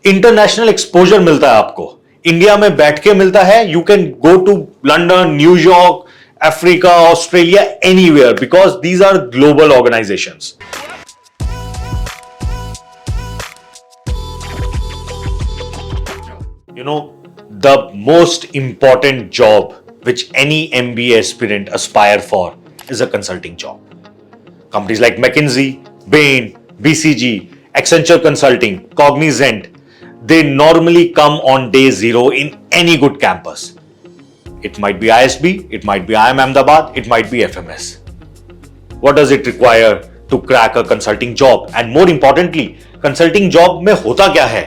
International exposure मिलता है आपको, इंडिया में बैठ के मिलता है. You can go to London, New York, Africa, Australia, anywhere, because these are global organisations. You know, the most important job which any MBA aspirant aspire for is a consulting job. Companies like McKinsey, Bain, BCG, Accenture Consulting, Cognizant, they normally come on day zero in any good campus. It might be ISB, it might be IIM Ahmedabad, it might be FMS. What does it require to crack a consulting job? And more importantly, consulting job में होता क्या है?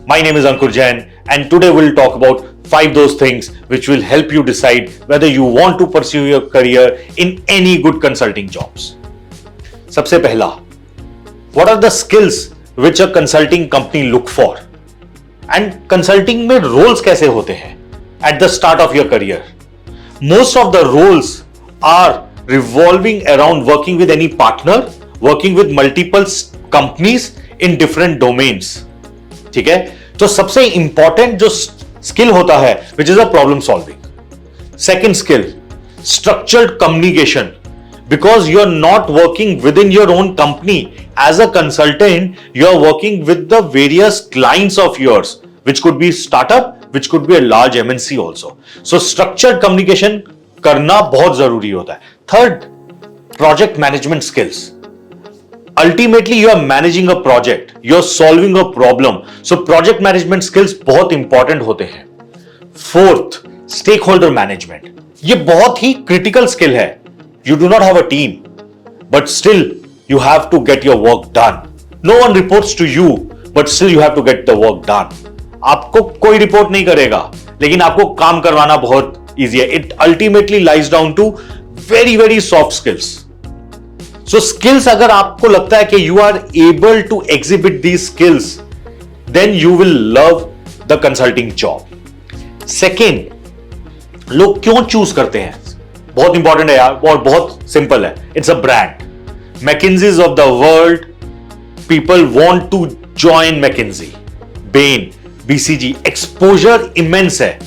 My name is Ankur Jain and today we'll talk about 5 those things which will help you decide whether you want to pursue your career in any good consulting jobs. सबसे पहला, what are the skills which a consulting company look for? And consulting में roles कैसे होते हैं at the start of your career? Most of the roles are revolving around working with any partner, working with multiple companies in different domains. ठीक है, तो सबसे important जो skill होता है which is a problem solving. Second skill, structured communication, because you are not working within your own company as a consultant, you are working with the various clients of yours which could be startup, which could be a large MNC also. So structured communication करना बहुत जरूरी होता है. Third, project management skills. Ultimately, you are managing a project, you are solving a problem. So, project management skills बहुत important होते हैं. Fourth, stakeholder management. ये बहुत ही critical skill है. You do not have a team, but still you have to get your work done. No one reports to you, but still you have to get the work done. आपको कोई report नहीं करेगा, लेकिन आपको काम करवाना बहुत easy है. It ultimately lies down to very, very soft skills. So skills अगर आपको लगता है कि you are able to exhibit these skills, then you will love the consulting job. Second, लोग क्यों चूज करते हैं? बहुत इंपॉर्टेंट है यार और बहुत सिंपल है. It's a brand. McKinsey's of the world, people want to join McKinsey, Bain, BCG. Exposure immense है.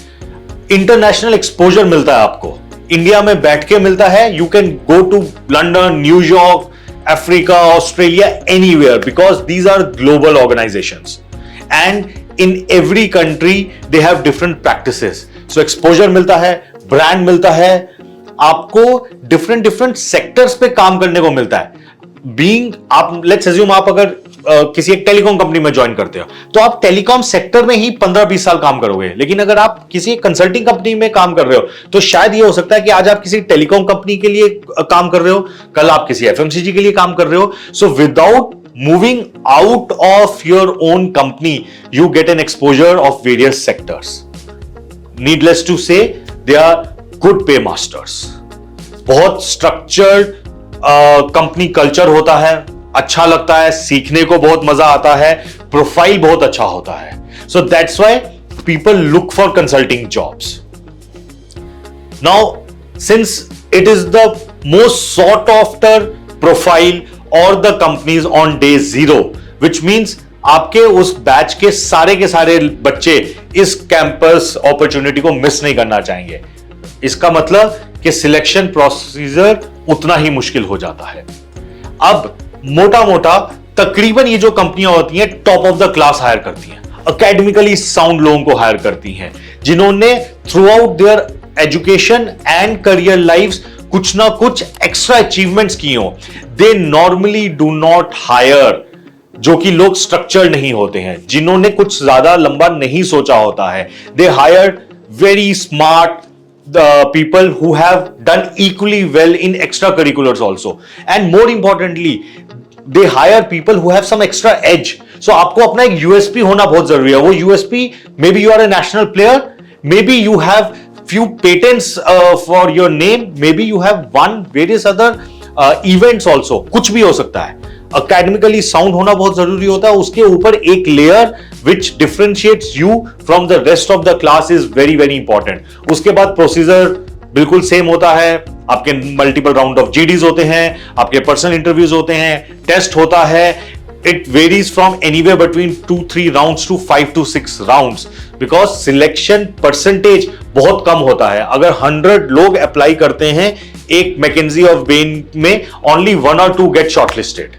इंटरनेशनल एक्सपोजर मिलता है आपको, इंडिया में बैठ के मिलता है. You can go to London, New York, Africa, Australia, anywhere, because these are global organisations and in every country they have different practices. So exposure मिलता है, ब्रांड मिलता है, आपको डिफरेंट डिफरेंट सेक्टर्स पे काम करने को मिलता है. बीइंग आप लेट्स अज्यूम आप अगर किसी एक टेलीकॉम कंपनी में ज्वाइन करते हो तो आप टेलीकॉम सेक्टर में ही 15-20 साल काम करोगे. लेकिन अगर आप किसी कंसल्टिंग कंपनी में काम कर रहे हो तो शायद ये हो सकता है कि आज आप किसी टेलीकॉम कंपनी के लिए काम कर रहे हो, कल आप किसी एफएमसीजी के लिए काम कर रहे हो. So without moving out of your own company you get an exposure of various sectors. Needless to say they are good paymasters. बहुत स्ट्रक्चर्ड कंपनी कल्चर होता है, अच्छा लगता है, सीखने को बहुत मजा आता है, प्रोफाइल बहुत अच्छा होता है. So that's why people look for consulting jobs. Now since it is the most sought after profile और the companies on day zero, which means आपके उस बैच के सारे बच्चे इस कैंपस अपॉर्चुनिटी को मिस नहीं करना चाहेंगे. इसका मतलब कि सिलेक्शन प्रोसीजर उतना ही मुश्किल हो जाता है. अब मोटा मोटा तकरीबन ये जो कंपनियां होती हैं top of the class hire करती हैं, अकेडमिकली साउंड लोगों को हायर करती हैं, जिन्होंने throughout their education and career lifes कुछ ना कुछ एक्स्ट्रा अचीवमेंट्स की हो. They normally do not hire जो कि लोग स्ट्रक्चर नहीं होते हैं, जिन्होंने कुछ ज्यादा लंबा नहीं सोचा होता है. They hire very smart people who have done equally well in extracurriculars also, and more importantly they hire people who have some extra edge. So आपको अपना एक USP होना बहुत जरूरी है. वो USP, maybe you are a national player, maybe you have few patents for your name, maybe you have won various other events also, कुछ भी हो सकता है. अकेडमिकली साउंड होना बहुत जरूरी होता है. उसके ऊपर एक layer which differentiates you from the rest of the class is very very important. उसके बाद प्रोसीजर बिल्कुल सेम होता है. आपके मल्टीपल राउंड ऑफ जीडीज होते हैं, आपके पर्सनल इंटरव्यूज होते हैं, टेस्ट होता है. it varies from anywhere between 2-3 rounds to 5-6 rounds because selection percentage बहुत कम होता है. अगर 100 लोग अप्लाई करते हैं एक McKinsey of Bain में, only 1 or 2 get shortlisted.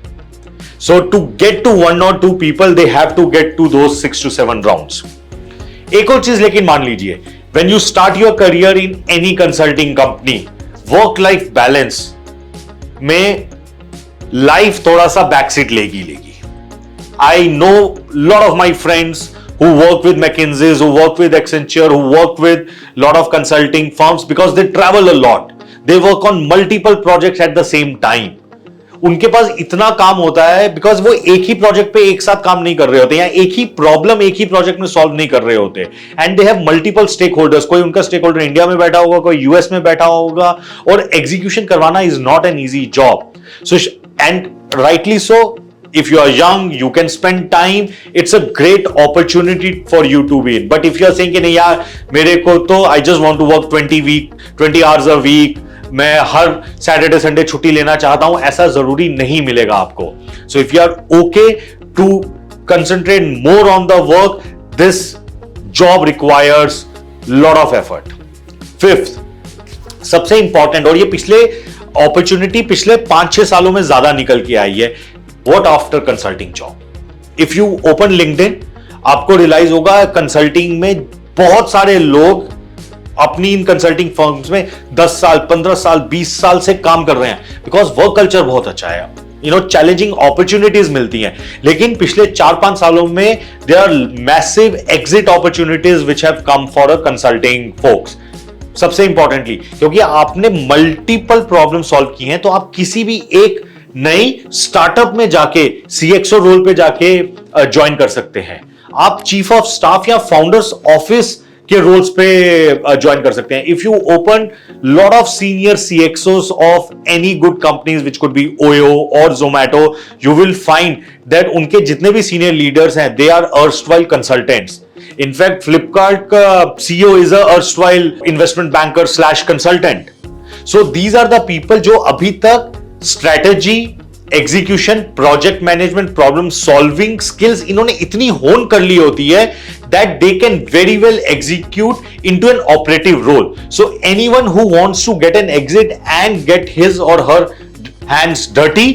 So to get to 1 or 2 people, they have to get to those 6 to 7 rounds. एक और चीज लेकिन मान लीजिए, when you start your career in any consulting company, work life balance में life थोड़ा सा backseat लेगी. I know lot of my friends who work with McKinsey, who work with Accenture, who work with lot of consulting firms because they travel a lot. They work on multiple projects at the same time. उनके पास इतना काम होता है because वो एक ही project पे एक साथ काम नहीं कर रहे होते या एक ही प्रॉब्लम एक ही प्रोजेक्ट में सॉल्व नहीं कर रहे होते. And they have multiple stakeholders. कोई उनका स्टेक होल्डर इंडिया में बैठा होगा, कोई यूएस में बैठा होगा, और एग्जीक्यूशन करवाना is not an easy job. So and rightly so, if you are young, you can spend time. It's a great opportunity for you to be in. But if you are saying कि नहीं यार मेरे को तो I just want to work 20 hours a week, मैं हर Saturday Sunday छुट्टी लेना चाहता हूं, ऐसा जरूरी नहीं मिलेगा आपको. So if you are okay to concentrate more on the work, this job requires lot of effort. Fifth, सबसे इंपॉर्टेंट, और ये पिछले अपॉर्चुनिटी पिछले 5-6 सालों में ज्यादा निकल के आई है. What after consulting job? If you open LinkedIn, आपको रियलाइज होगा कंसल्टिंग में बहुत सारे लोग अपनी इन कंसल्टिंग फर्म्स में 10 साल, 15 साल, 20 साल से काम कर रहे हैं बिकॉज वर्क कल्चर बहुत अच्छा है. चैलेंजिंग अपॉर्चुनिटीज मिलती हैं. लेकिन पिछले 4-5 सालों में there are massive exit opportunities which have come for a consulting folks. सबसे इंपॉर्टेंटली क्योंकि आपने मल्टीपल प्रॉब्लम सॉल्व की हैं, तो आप किसी भी एक नई स्टार्टअप में जाके सीएक्सओ रोल पे जाके ज्वाइन कर सकते हैं. आप चीफ ऑफ स्टाफ या फाउंडर्स ऑफिस के रोल्स पे ज्वाइन कर सकते हैं. If you open lot of senior CXOs of any good companies which could be OYO और Zomato, you will find that उनके जितने भी सीनियर लीडर्स हैं they are erstwhile consultants. In fact Flipkart का CEO is a erstwhile investment banker / consultant. So these are the people जो अभी तक strategy, execution, project management, problem solving skills इन्होंने इतनी होन कर ली होती है that they can very well execute into an operative role. So anyone who wants to get an exit and get his or her hands dirty,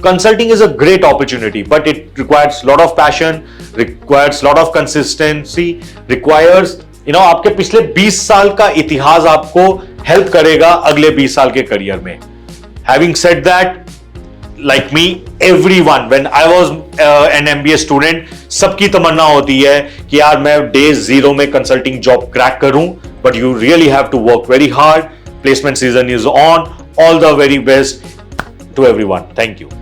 consulting is a great opportunity, but it requires lot of passion, requires lot of consistency, requires आपके पिछले 20 साल का इतिहास आपको help करेगा अगले 20 साल के करियर में. Having said that, like me, everyone, when I was an MBA student, सबकी तमन्ना होती है कि यार मैं day 0 में consulting job crack करूं, but you really have to work very hard. Placement season is on. All the very best to everyone. Thank you.